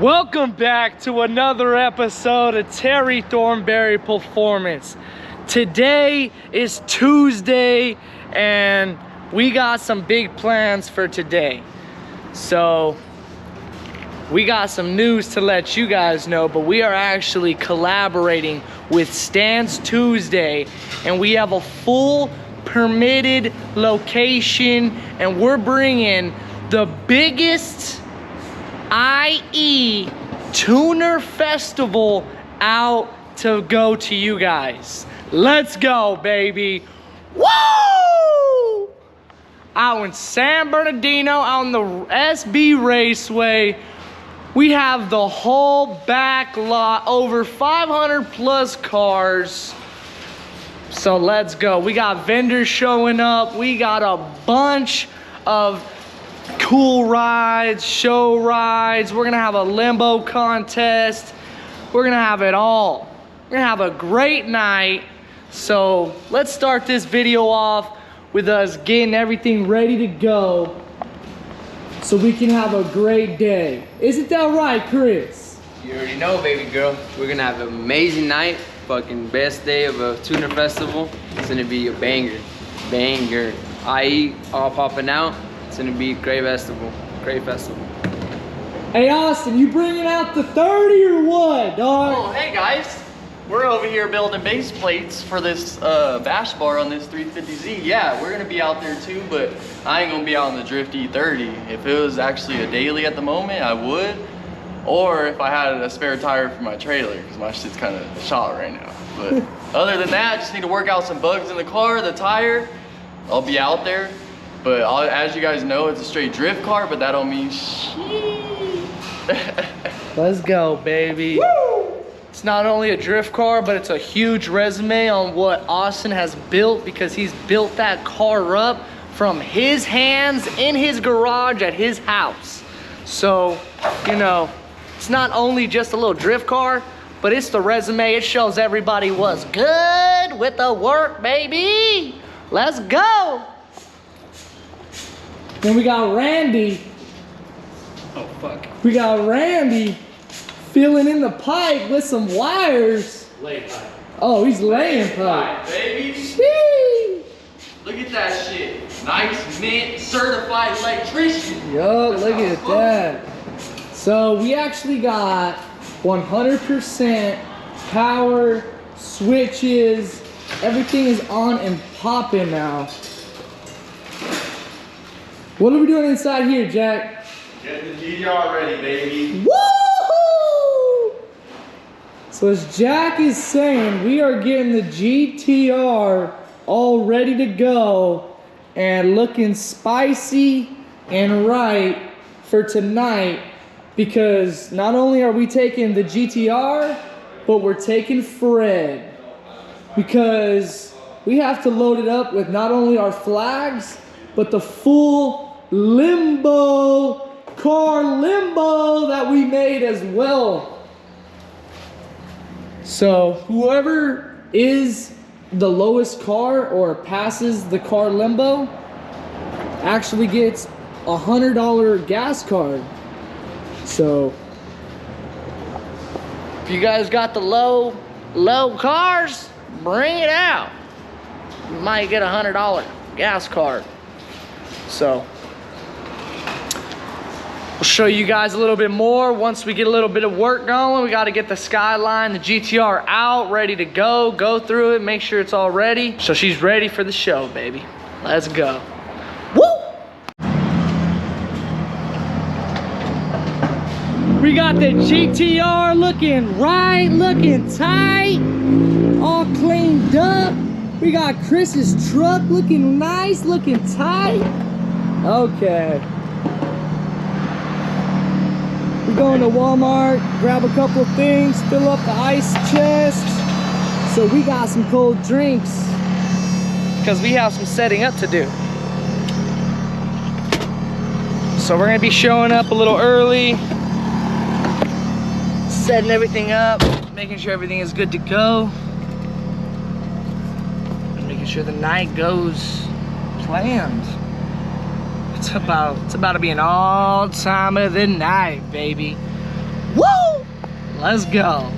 Welcome back to another episode of Terry Thornberry Performance. Today is Tuesday and we got some big plans for today. So we got some news to let you guys know, but we are actually collaborating with Stance Tuesday and we have a full permitted location and we're bringing the biggest IE Tuner Festival out to go to you guys. Let's go, baby. Woo! Out in San Bernardino, out on the SB Raceway, we have the whole back lot, over 500 plus cars. So let's go. We got vendors showing up. We got a bunch of cool rides, show rides. We're gonna have a limbo contest. We're gonna have it all. We're gonna have a great night. So let's start this video off with us getting everything ready to go so we can have a great day. Isn't that right, Chris? You already know, baby girl. We're gonna have an amazing night. Fucking best day of a tuner festival. It's gonna be a banger. Banger. IE all popping out. It's gonna be a great festival. Great festival. Hey Austin, you bringing out the 30 or what, dog? Oh, hey guys. We're over here building base plates for this bash bar on this 350Z. Yeah, we're gonna be out there too, but I ain't gonna be out on the Drift E30. If it was actually a daily at the moment, I would. Or if I had a spare tire for my trailer, because my shit's kind of shot right now. But other than that, I just need to work out some bugs in the car, the tire. I'll be out there. But as you guys know, it's a straight drift car, but that don't mean shit. Let's go, baby. Woo! It's not only a drift car, but it's a huge resume on what Austin has built, because he's built that car up from his hands in his garage at his house. So, you know, it's not only just a little drift car, but it's the resume. It shows everybody what's good with the work, baby. Let's go. Then we got Randy. Oh, fuck. We got Randy filling in the pipe with some wires. Lay pipe. Oh, he's laying pipe. Baby. Sheesh. Look at that shit. Nice mint certified electrician. Yo, look at that. So we actually got 100% power, switches, everything is on and popping now. What are we doing inside here, Jack? Get the GTR ready, baby. Woohoo! So as Jack is saying, we are getting the GTR all ready to go and looking spicy and right for tonight, because not only are we taking the GTR, but we're taking Fred, because we have to load it up with not only our flags, but the full limbo, car limbo that we made as well. So whoever is the lowest car or passes the car limbo actually gets a $100 gas card. So if you guys got the low cars, bring it out. You might get a $100 gas card. So we'll show you guys a little bit more once we get a little bit of work going. We got to get the Skyline, the GTR out, ready to go through it, make sure it's all ready. So she's ready for the show, baby. Let's go. Woo! We got the GTR looking right, looking tight, all cleaned up. We got Chris's truck looking nice, looking tight. Okay. We're going to Walmart, grab a couple of things, fill up the ice chest. So we got some cold drinks, because we have some setting up to do. So we're gonna be showing up a little early, setting everything up, making sure everything is good to go, and making sure the night goes planned. It's about to be an all time of the night, baby. Woo! Let's go.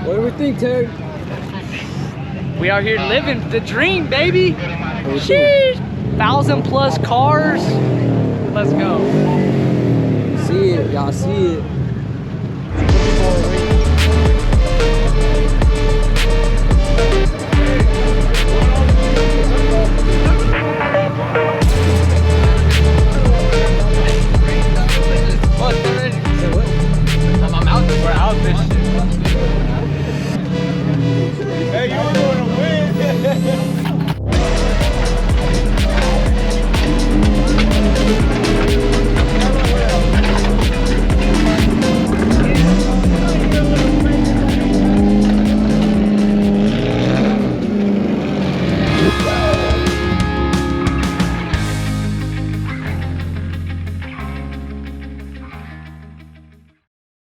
What do we think, Terry? We are here living the dream, baby. Sheesh. 1,000+ cars. Let's go. See it, y'all see it. Hey, you